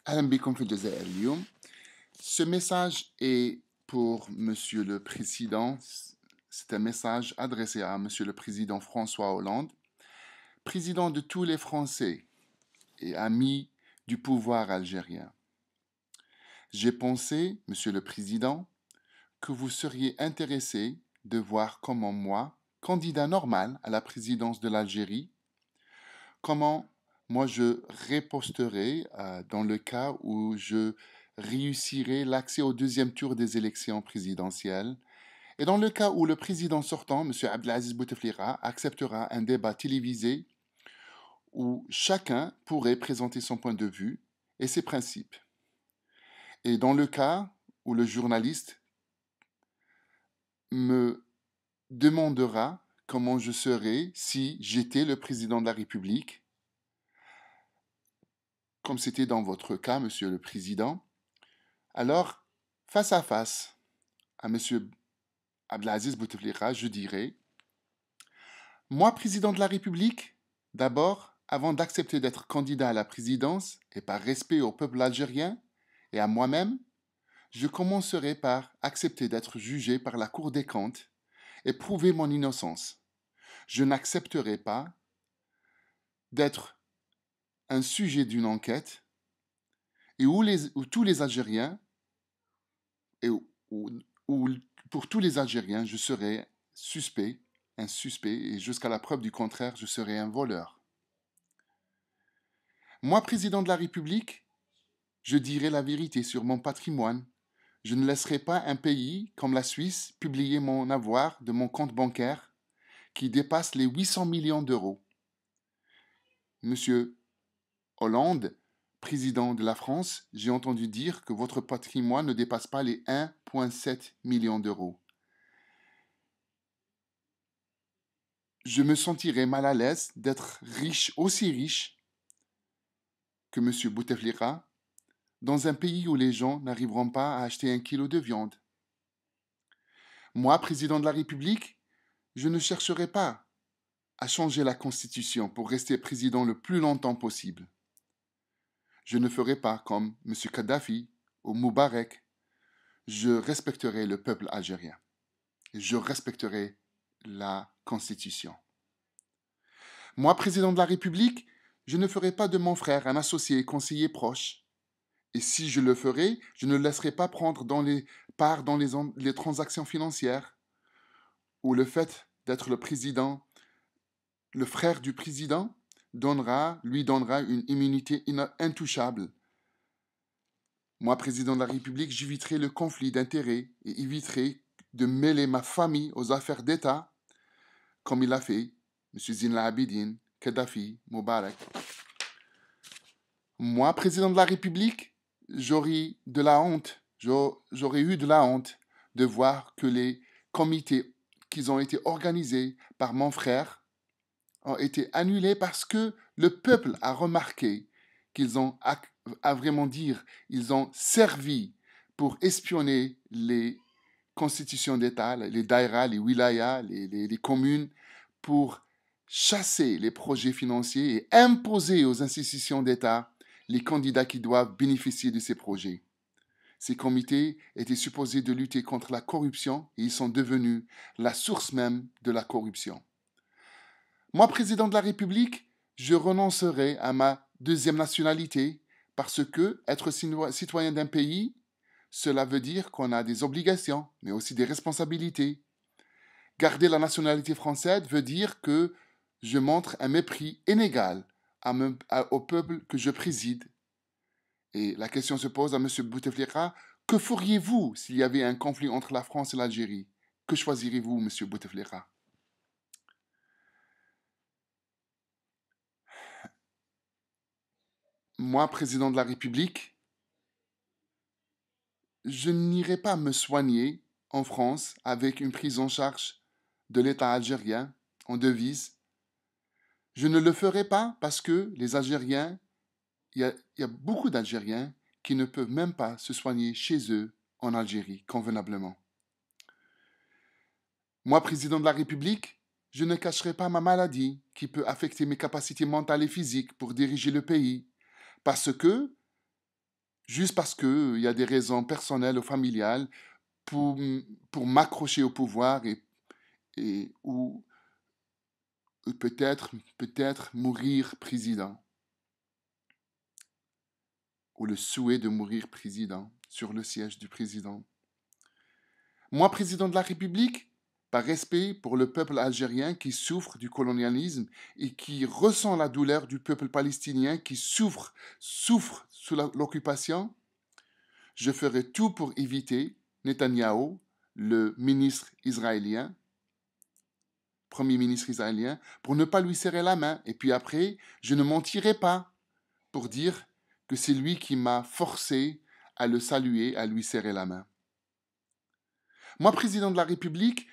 أهلا بكم في الجزائر اليوم. Ce message est pour Monsieur le Président. C'est un message adressé à Monsieur le Président François Hollande, président de tous les Français et ami du pouvoir algérien. J'ai pensé, Monsieur le Président, que vous seriez intéressé de voir comment moi, candidat normal à la présidence de l'Algérie, comment moi je riposterai dans le cas où je réussirai l'accès au deuxième tour des élections présidentielles et dans le cas où le président sortant, M. Abdelaziz Bouteflika, acceptera un débat télévisé où chacun pourrait présenter son point de vue et ses principes. Et dans le cas où le journaliste me demandera comment je serais si j'étais le président de la République, comme c'était dans votre cas, Monsieur le Président, alors, face à face à Monsieur Abdelaziz Bouteflika, je dirais, moi, président de la République, d'abord, avant d'accepter d'être candidat à la présidence, et par respect au peuple algérien et à moi-même, je commencerai par accepter d'être jugé par la Cour des comptes et prouver mon innocence. Je n'accepterai pas d'être un sujet d'une enquête et où tous les Algériens, et où pour tous les Algériens, je serai suspect, un suspect, et jusqu'à la preuve du contraire, je serai un voleur. Moi, président de la République, je dirai la vérité sur mon patrimoine. Je ne laisserai pas un pays comme la Suisse publier mon avoir de mon compte bancaire qui dépasse les 800 millions d'euros. Monsieur Hollande, président de la France, j'ai entendu dire que votre patrimoine ne dépasse pas les 1,7 million d'euros. Je me sentirais mal à l'aise d'être riche, aussi riche que M. Bouteflika, dans un pays où les gens n'arriveront pas à acheter un kilo de viande. Moi, président de la République, je ne chercherai pas à changer la Constitution pour rester président le plus longtemps possible. Je ne ferai pas comme M. Kadhafi ou Moubarak. Je respecterai le peuple algérien. Je respecterai la Constitution. Moi, président de la République, je ne ferai pas de mon frère un associé et conseiller proche. Et si je le ferai, je ne le laisserai pas prendre part dans les transactions financières où le fait d'être le président, le frère du président, lui donnera une immunité intouchable. Moi, président de la République, j'éviterai le conflit d'intérêts et éviterai de mêler ma famille aux affaires d'État, comme il l'a fait M. Zine Abidine, Kadhafi, Moubarak. Moi, président de la République, j'aurais eu de la honte de voir que les comités qui ont été organisés par mon frère ont été annulés parce que le peuple a remarqué qu'ils ont, à vraiment dire, ils ont servi pour espionner les constitutions d'État, les daïras, les wilayas, les communes, pour chasser les projets financiers et imposer aux institutions d'État les candidats qui doivent bénéficier de ces projets. Ces comités étaient supposés de lutter contre la corruption et ils sont devenus la source même de la corruption. Moi, président de la République, je renoncerai à ma deuxième nationalité parce que être citoyen d'un pays, cela veut dire qu'on a des obligations, mais aussi des responsabilités. Garder la nationalité française veut dire que je montre un mépris inégal au peuple que je préside. Et la question se pose à M. Bouteflika, que feriez-vous s'il y avait un conflit entre la France et l'Algérie? Que choisirez-vous, M. Bouteflika? Moi, président de la République, je n'irai pas me soigner en France avec une prise en charge de l'État algérien en devise. Je ne le ferai pas parce que les Algériens, il y a beaucoup d'Algériens qui ne peuvent même pas se soigner chez eux en Algérie convenablement. Moi, président de la République, je ne cacherai pas ma maladie qui peut affecter mes capacités mentales et physiques pour diriger le pays, parce que juste parce qu'il y a des raisons personnelles ou familiales pour, pour m'accrocher au pouvoir ou peut-être mourir président, ou le souhait de mourir président sur le siège du président. Moi, président de la République, par respect pour le peuple algérien qui souffre du colonialisme et qui ressent la douleur du peuple palestinien qui souffre sous l'occupation, je ferai tout pour éviter Netanyahou, le ministre israélien, premier ministre israélien, pour ne pas lui serrer la main. Et puis après, je ne mentirai pas pour dire que c'est lui qui m'a forcé à le saluer, à lui serrer la main. Moi, président de la République,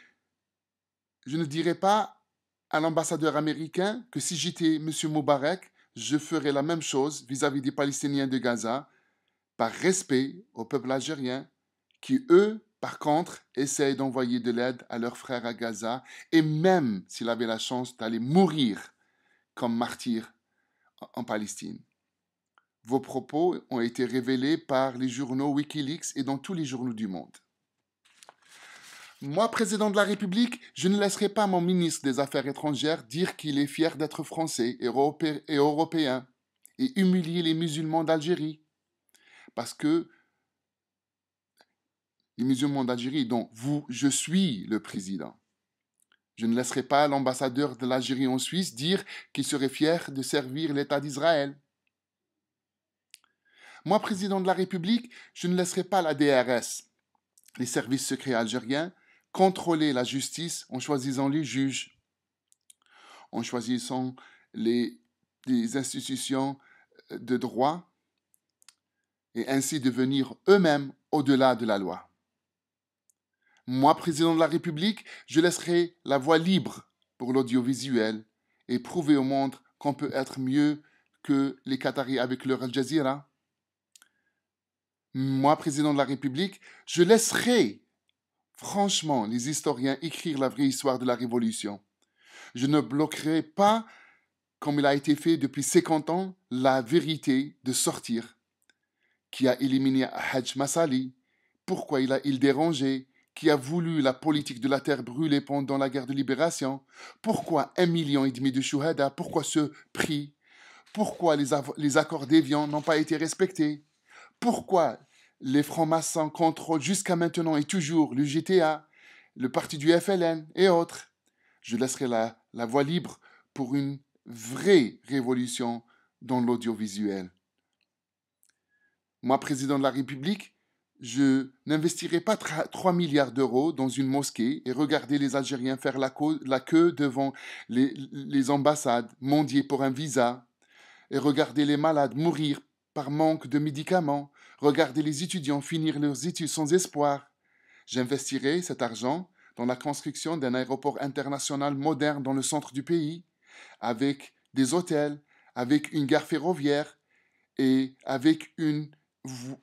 je ne dirai pas à l'ambassadeur américain que si j'étais M. Moubarak, je ferais la même chose vis-à-vis des Palestiniens de Gaza, par respect au peuple algérien, qui, eux, par contre, essayent d'envoyer de l'aide à leurs frères à Gaza, et même s'il avait la chance d'aller mourir comme martyr en Palestine. Vos propos ont été révélés par les journaux Wikileaks et dans tous les journaux du monde. Moi, président de la République, je ne laisserai pas mon ministre des Affaires étrangères dire qu'il est fier d'être français et européen et humilier les musulmans d'Algérie. Parce que les musulmans d'Algérie, dont je suis le président. Je ne laisserai pas l'ambassadeur de l'Algérie en Suisse dire qu'il serait fier de servir l'État d'Israël. Moi, président de la République, je ne laisserai pas la DRS, les services secrets algériens, contrôler la justice en choisissant les juges, en choisissant les institutions de droit et ainsi devenir eux-mêmes au-delà de la loi. Moi, président de la République, je laisserai la voie libre pour l'audiovisuel et prouver au monde qu'on peut être mieux que les Qataris avec leur Al Jazeera. Moi, président de la République, je laisserai franchement les historiens écrire la vraie histoire de la Révolution. Je ne bloquerai pas, comme il a été fait depuis 50 ans, la vérité de sortir, qui a éliminé Hajj Massali, pourquoi il dérangeait, qui a voulu la politique de la terre brûlée pendant la guerre de libération, pourquoi 1,5 million de shuhada, pourquoi ce prix, pourquoi les accords d'Évian n'ont pas été respectés, pourquoi les francs-maçons contrôlent jusqu'à maintenant et toujours le GTA, le parti du FLN et autres. Je laisserai la voie libre pour une vraie révolution dans l'audiovisuel. Moi, président de la République, je n'investirai pas 3 milliards d'euros dans une mosquée et regarder les Algériens faire la queue devant les ambassades, mendier pour un visa, et regarder les malades mourir par manque de médicaments, regarder les étudiants finir leurs études sans espoir. J'investirai cet argent dans la construction d'un aéroport international moderne dans le centre du pays, avec des hôtels, avec une gare ferroviaire et avec une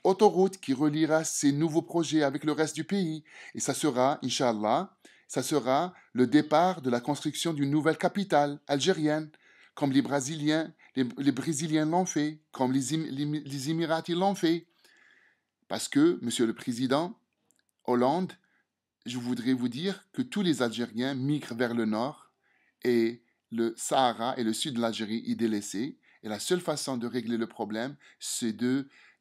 autoroute qui reliera ces nouveaux projets avec le reste du pays. Et ça sera, Inch'Allah, ça sera le départ de la construction d'une nouvelle capitale algérienne, comme les Brésiliens l'ont fait, comme les Émiratis l'ont fait. Parce que, Monsieur le Président Hollande, je voudrais vous dire que tous les Algériens migrent vers le nord et le Sahara et le sud de l'Algérie est délaissé. Et la seule façon de régler le problème, c'est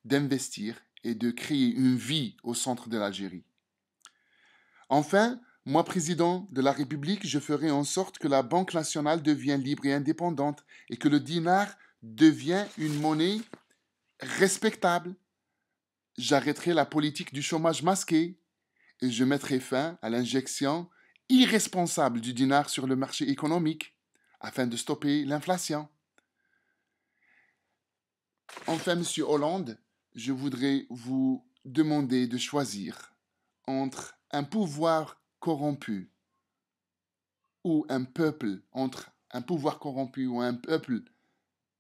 d'investir et de créer une vie au centre de l'Algérie. Enfin, moi, président de la République, je ferai en sorte que la Banque nationale devienne libre et indépendante et que le dinar devienne une monnaie respectable. J'arrêterai la politique du chômage masqué et je mettrai fin à l'injection irresponsable du dinar sur le marché économique afin de stopper l'inflation. Enfin, Monsieur Hollande, je voudrais vous demander de choisir entre un pouvoir corrompu ou un peuple, entre un pouvoir corrompu ou un peuple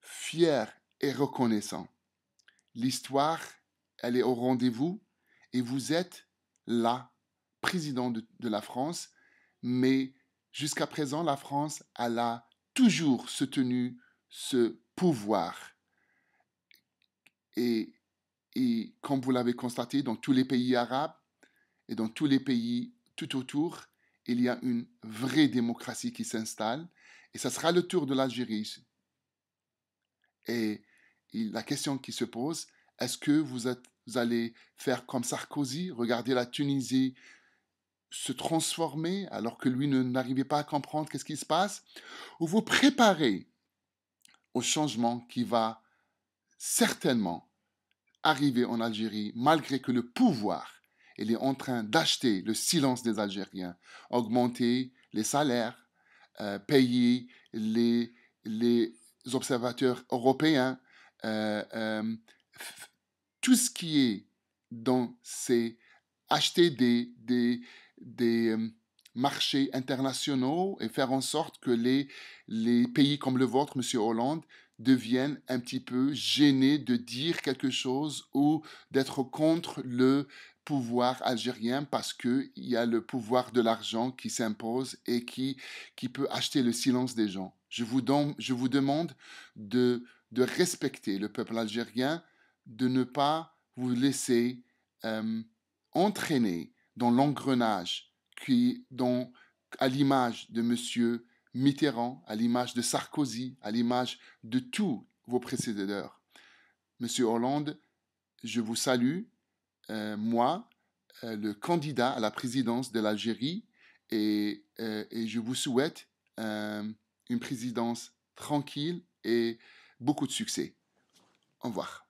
fier et reconnaissant. L'histoire, elle est au rendez-vous et vous êtes là, président de la France, mais jusqu'à présent, la France, elle a toujours soutenu ce pouvoir. Et comme vous l'avez constaté, dans tous les pays arabes et dans tous les pays tout autour, il y a une vraie démocratie qui s'installe. Et ça sera le tour de l'Algérie. Et la question qui se pose, est-ce que vous allez faire comme Sarkozy, regarder la Tunisie se transformer alors que lui n'arrivait pas à comprendre qu'est-ce qui se passe, ou vous préparez au changement qui va certainement arriver en Algérie, malgré que le pouvoir il est en train d'acheter le silence des Algériens, augmenter les salaires, payer les observateurs européens, euh, euh, tout ce qui est dans ces acheter des marchés internationaux et faire en sorte que les pays comme le vôtre, Monsieur Hollande, deviennent un petit peu gênés de dire quelque chose ou d'être contre le pouvoir algérien parce qu'il y a le pouvoir de l'argent qui s'impose et qui peut acheter le silence des gens. Je vous demande de respecter le peuple algérien, de ne pas vous laisser euh, entraîner dans l'engrenage à l'image de Monsieur Mitterrand, à l'image de Sarkozy, à l'image de tous vos précédents. Monsieur Hollande, je vous salue, moi, le candidat à la présidence de l'Algérie, et je vous souhaite une présidence tranquille et beaucoup de succès. Au revoir.